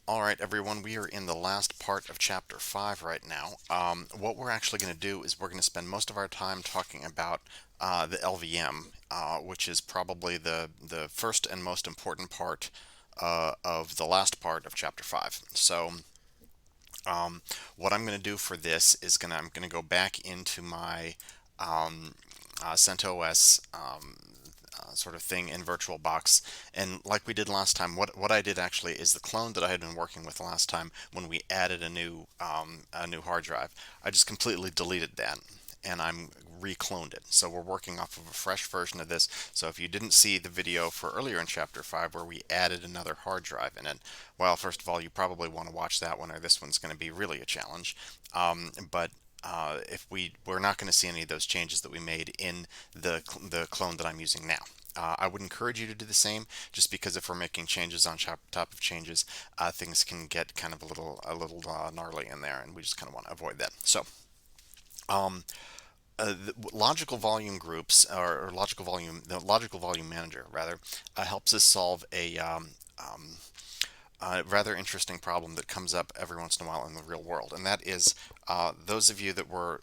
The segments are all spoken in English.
All right, everyone, we are in the last part of Chapter 5 right now. What we're actually going to do is we're going to spend most of our time talking about the LVM, which is probably the first and most important part of the last part of Chapter 5. So, what I'm going to do for this is I'm going to go back into my um, CentOS sort of thing in VirtualBox. And like we did last time, what I did actually is the clone that I had been working with last time when we added a new hard drive. I just completely deleted that and I'm recloned it. So we're working off of a fresh version of this. So if you didn't see the video for earlier in Chapter 5 where we added another hard drive in it, well, first of all, you probably want to watch that one or this one's going to be really a challenge. But if we're not going to see any of those changes that we made in the clone that I'm using now. I would encourage you to do the same, just because if we're making changes on top of changes, things can get kind of a little gnarly in there, and we just kind of want to avoid that. So, um, logical volume groups or the logical volume manager rather helps us solve a rather interesting problem that comes up every once in a while in the real world, and that is those of you that have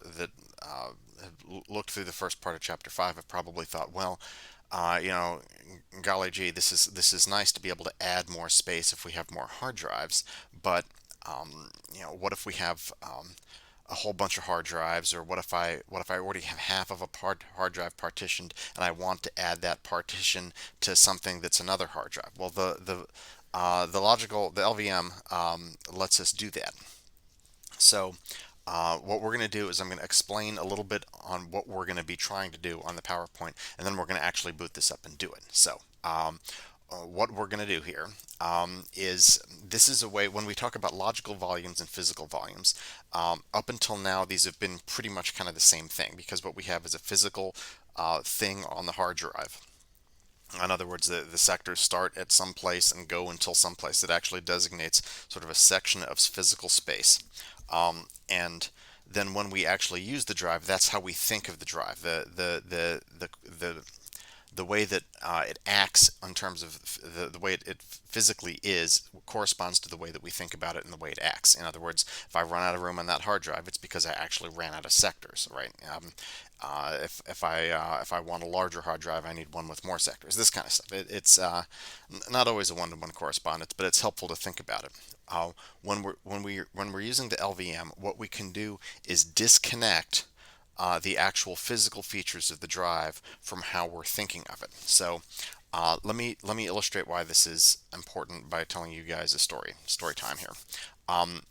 looked through the first part of Chapter 5 have probably thought, well, you know, golly gee, this is nice to be able to add more space if we have more hard drives, but what if we have a whole bunch of hard drives, or what if I already have half of a hard drive partitioned and I want to add that partition to something that's another hard drive? Well, the LVM lets us do that. So what we're going to do is I'm going to explain a little bit on what we're going to be trying to do on the PowerPoint, and then we're going to actually boot this up and do it. What we're going to do here is this is a way when we talk about logical volumes and physical volumes. Up until now, these have been pretty much kind of the same thing, because what we have is a physical thing on the hard drive. In other words, the sectors start at some place and go until some place. It actually designates sort of a section of physical space. And then when we actually use the drive, that's how we think of the drive. The way that it acts in terms of the way it physically is corresponds to the way that we think about it and the way it acts. In other words, if I run out of room on that hard drive, it's because I actually ran out of sectors, right? If I want a larger hard drive, I need one with more sectors. This kind of stuff. It's not always a one-to-one correspondence, but it's helpful to think about it. When we're using the LVM, what we can do is disconnect the actual physical features of the drive from how we're thinking of it. So let me illustrate why this is important by telling you guys a story time here. Um,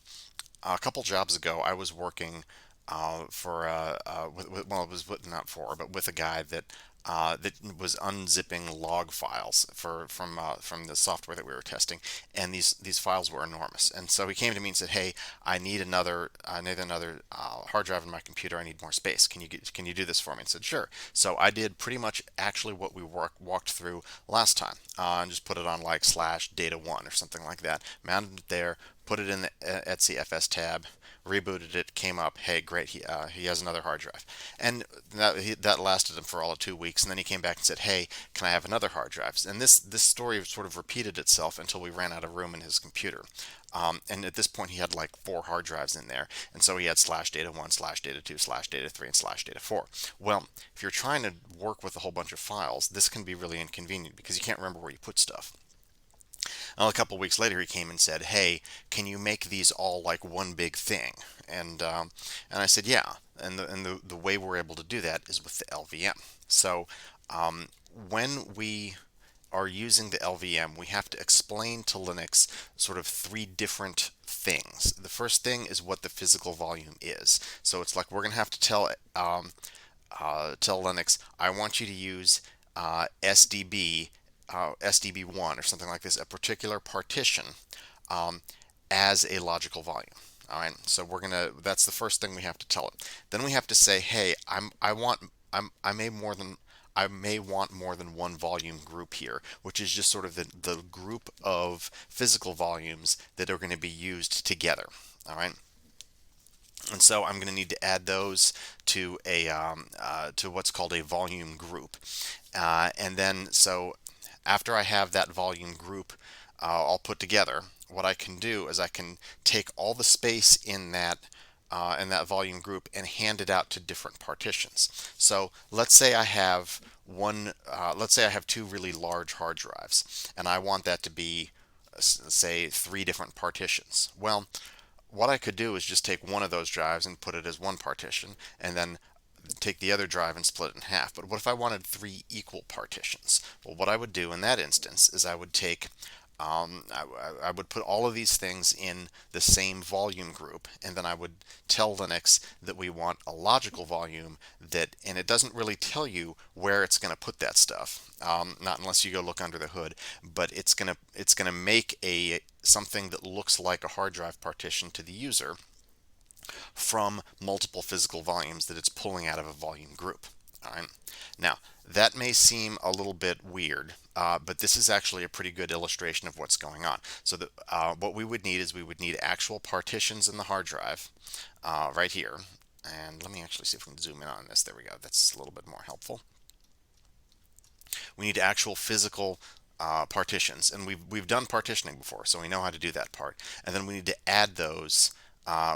a couple jobs ago, I was working well, it was not for, but with a guy that was unzipping log files from the software that we were testing, and these files were enormous. And so he came to me and said, "Hey, I need another hard drive in my computer. I need more space. Can you do this for me?" And I said, "Sure." So I did pretty much actually what we walked through last time, and just put it on like slash data one or something like that. Mounted it there, put it in the etc tab, rebooted it, came up, hey, great, he has another hard drive. And that lasted him for all of 2 weeks, and then he came back and said, hey, can I have another hard drive? And this story sort of repeated itself until we ran out of room in his computer. And at this point, he had like 4 hard drives in there, and so he had slash data 1, slash data 2, slash data 3, and slash data 4. Well, if you're trying to work with a whole bunch of files, this can be really inconvenient because you can't remember where you put stuff. Well, a couple of weeks later, he came and said, "Hey, can you make these all like one big thing?" And I said, "Yeah." And the way we're able to do that is with the LVM. So when we are using the LVM, we have to explain to Linux sort of 3 different things. The first thing is what the physical volume is. So it's like we're going to have to tell Linux, I want you to use SDB1 or something like this, a particular partition, um, as a logical volume. All right, so that's the first thing we have to tell it. Then we have to say, hey, I may want more than one volume group here, which is just sort of the group of physical volumes that are going to be used together. All right. And so I'm going to need to add those to what's called a volume group. And then so after I have that volume group all put together, what I can do is I can take all the space in that volume group and hand it out to different partitions. So let's say I have let's say I have two really large hard drives, and I want that to be, say, three different partitions. Well, what I could do is just take one of those drives and put it as one partition, and then take the other drive and split it in half. But what if I wanted three equal partitions? Well, what I would do in that instance is I would take I would put all of these things in the same volume group, and then I would tell Linux that we want a logical volume and it doesn't really tell you where it's going to put that stuff, not unless you go look under the hood, but it's gonna make something that looks like a hard drive partition to the user from multiple physical volumes that it's pulling out of a volume group. All right. Now, that may seem a little bit weird, but this is actually a pretty good illustration of what's going on. So what we would need is we would need actual partitions in the hard drive right here. And let me actually see if we can zoom in on this. There we go. That's a little bit more helpful. We need actual physical partitions, and we've done partitioning before, so we know how to do that part. And then we need to add those.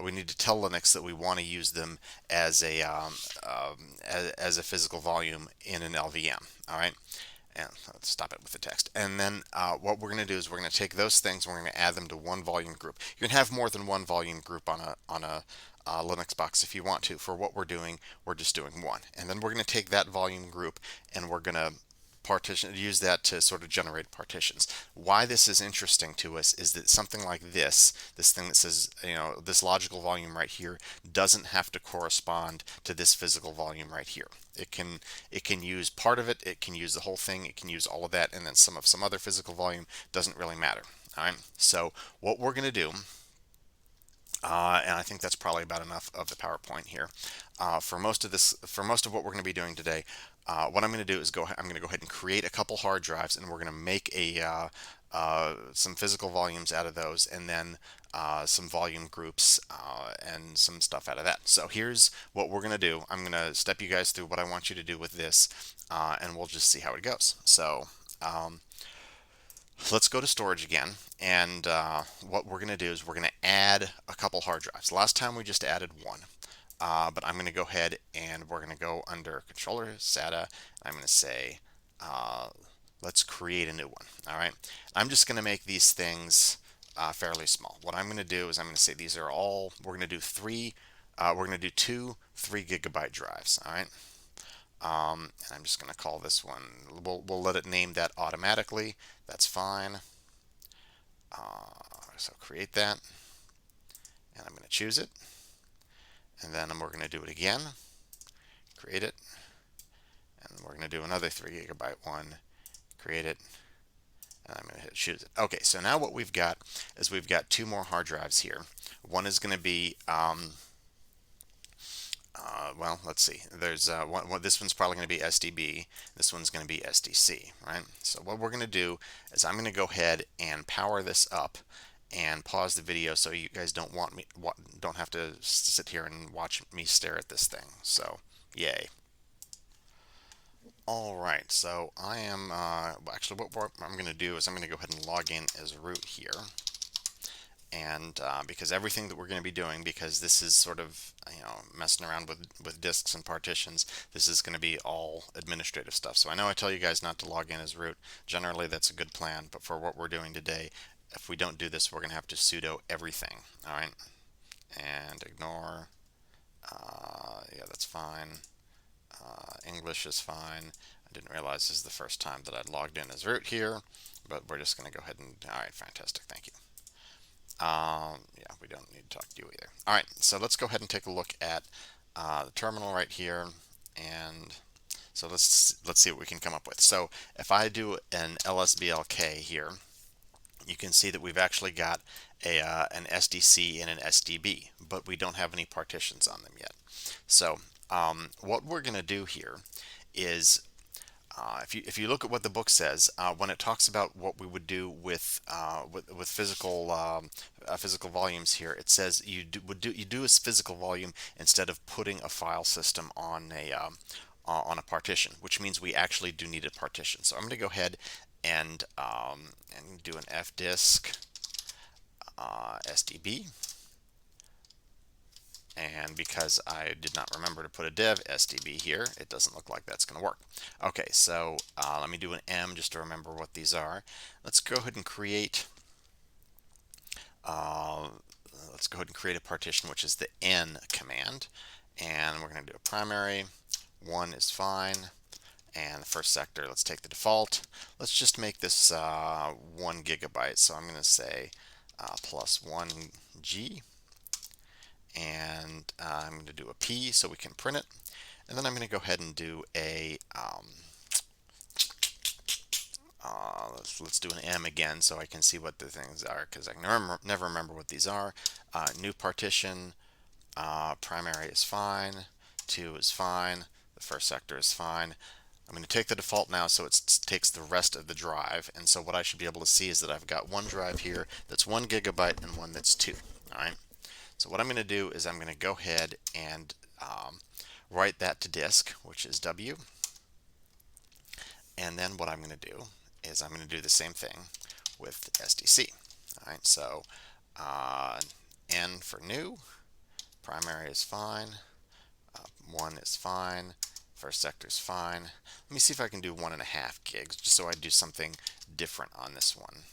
We need to tell Linux that we want to use them as as a physical volume in an LVM. All right, and let's stop it with the text. And then what we're going to do is we're going to take those things and we're going to add them to one volume group. You can have more than one volume group on a Linux box if you want to. For what we're doing, we're just doing one. And then we're going to take that volume group and we're going to use that to sort of generate partitions. Why this is interesting to us is that something like this thing that says, this logical volume right here doesn't have to correspond to this physical volume right here. It can use part of it, it can use the whole thing, it can use all of that, and then some other physical volume. Doesn't really matter. All right. So what we're going to do, and I think that's probably about enough of the PowerPoint here. For most of what we're going to be doing today, what I'm going to do is I'm going to go ahead and create a couple hard drives, and we're going to make some physical volumes out of those, and then some volume groups and some stuff out of that. So here's what we're going to do. I'm going to step you guys through what I want you to do with this, and we'll just see how it goes. So let's go to storage again, and what we're going to do is we're going to add a couple hard drives. Last time we just added one, but I'm going to go ahead and we're going to go under controller SATA. I'm going to say let's create a new one. All right, I'm just going to make these things fairly small. What I'm going to do is I'm going to say these are all, we're going to do two 3 gigabyte drives. All right. And I'm just going to call this one, we'll let it name that automatically. That's fine. So create that, and I'm going to choose it, and then we're going to do it again, create it, and we're going to do another 3 gigabyte one, create it, and I'm going to hit choose it. Okay, so now what we've got is we've got two more hard drives here. One is going to be well, let's see. There's this one's probably going to be SDB. This one's going to be SDC, right? So what we're going to do is I'm going to go ahead and power this up and pause the video so you guys don't have to sit here and watch me stare at this thing. So, yay. All right. So I am actually what I'm going to do is I'm going to go ahead and log in as root here. And because everything that we're going to be doing, because this is sort of messing around with disks and partitions, this is going to be all administrative stuff. So I know I tell you guys not to log in as root. Generally that's a good plan, but for what we're doing today, if we don't do this, we're going to have to sudo everything. All right, and ignore. Yeah, that's fine. English is fine. I didn't realize this is the first time that I'd logged in as root here, but we're just going to go ahead and, all right, fantastic, thank you. Yeah, we don't need to talk to you either. All right, so let's go ahead and take a look at the terminal right here, and so let's see what we can come up with. So if I do an lsblk here, you can see that we've actually got an SDC and an SDB, but we don't have any partitions on them yet. So what we're going to do here is if you look at what the book says, when it talks about what we would do with physical volumes here, it says you do a physical volume instead of putting a file system on a partition, which means we actually do need a partition. So I'm going to go ahead and do an fdisk SDB. And because I did not remember to put a div SDB here, it doesn't look like that's going to work. Okay, so let me do an M just to remember what these are. Let's go ahead and create uh, a partition, which is the N command. And we're going to do a primary. 1 is fine. And the first sector, let's take the default. Let's just make this 1 gigabyte. So I'm going to say plus 1 G. And I'm going to do a P so we can print it. And then I'm going to go ahead and do a, let's do an M again so I can see what the things are, because I can never remember what these are. New partition, primary is fine, 2 is fine, the first sector is fine. I'm going to take the default now so it takes the rest of the drive, and so what I should be able to see is that I've got one drive here that's 1 gigabyte and one that's 2. Alright, so what I'm going to do is I'm going to go ahead and write that to disk, which is W, and then what I'm going to do is I'm going to do the same thing with SDC. Alright, so N for new, primary is fine, 1 is fine, first sector is fine. Let me see if I can do 1.5 gigs, just so I do something different on this one.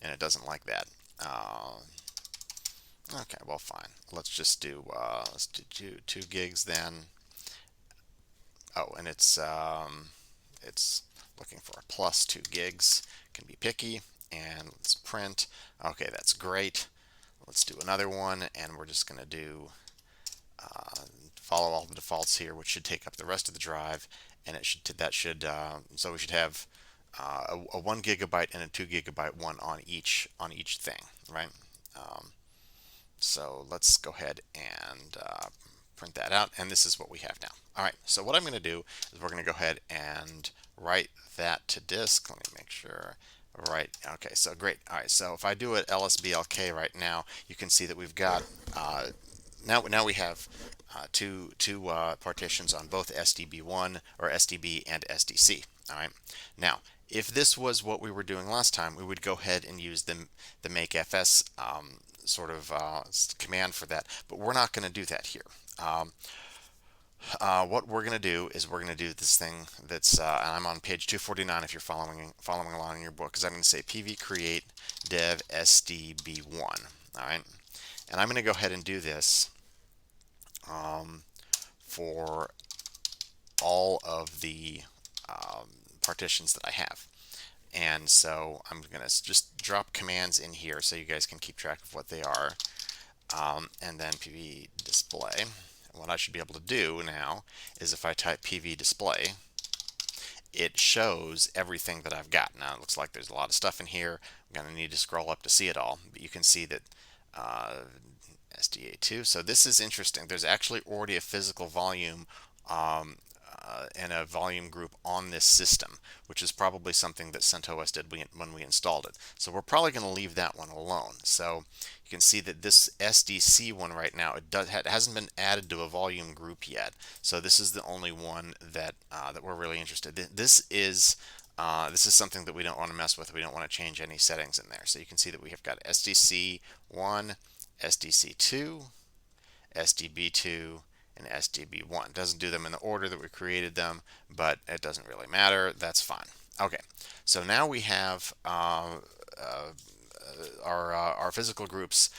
And it doesn't like that. Okay, well, fine. Let's just do 2 gigs then. Oh, and it's looking for a plus 2 gigs. Can be picky. And let's print. Okay, that's great. Let's do another one, and we're just going to do follow all the defaults here, which should take up the rest of the drive, and so we should have a 1 gigabyte and a 2 gigabyte one on each thing, right? So let's go ahead and print that out, and this is what we have now. All right, so what I'm going to do is we're going to go ahead and write that to disk. Let me make sure. Right, okay, so great. All right, so if I do it lsblk right now, you can see that we've got now we have two partitions on both SDB1 or SDB and SDC. All right. Now, if this was what we were doing last time, we would go ahead and use the makefs command for that, but we're not going to do that here. What we're going to do is we're going to do this thing that's, and I'm on page 249 if you're following along in your book, because I'm going to say pv create dev sdb1. All right, and I'm going to go ahead and do this for all of the partitions that I have. And so I'm going to just drop commands in here so you guys can keep track of what they are. And then pv display. And what I should be able to do now is if I type pv display, it shows everything that I've got. Now it looks like there's a lot of stuff in here. I'm going to need to scroll up to see it all, but you can see that SDA2. So this is interesting. There's actually already a physical volume and a volume group on this system, which is probably something that CentOS did when we installed it. So we're probably going to leave that one alone. So you can see that this SDC one right now, it hasn't been added to a volume group yet. So this is the only one that that we're really interested in. This is something that we don't want to mess with. We don't want to change any settings in there. So you can see that we have got SDC1, SDC2, SDB2, and SDB1. Doesn't do them in the order that we created them, but it doesn't really matter. That's fine. Okay, so now we have our physical groups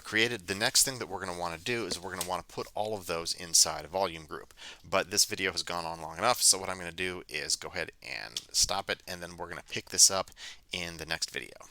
created. The next thing that we're going to want to do is we're going to want to put all of those inside a volume group. But this video has gone on long enough, so what I'm going to do is go ahead and stop it, and then we're going to pick this up in the next video.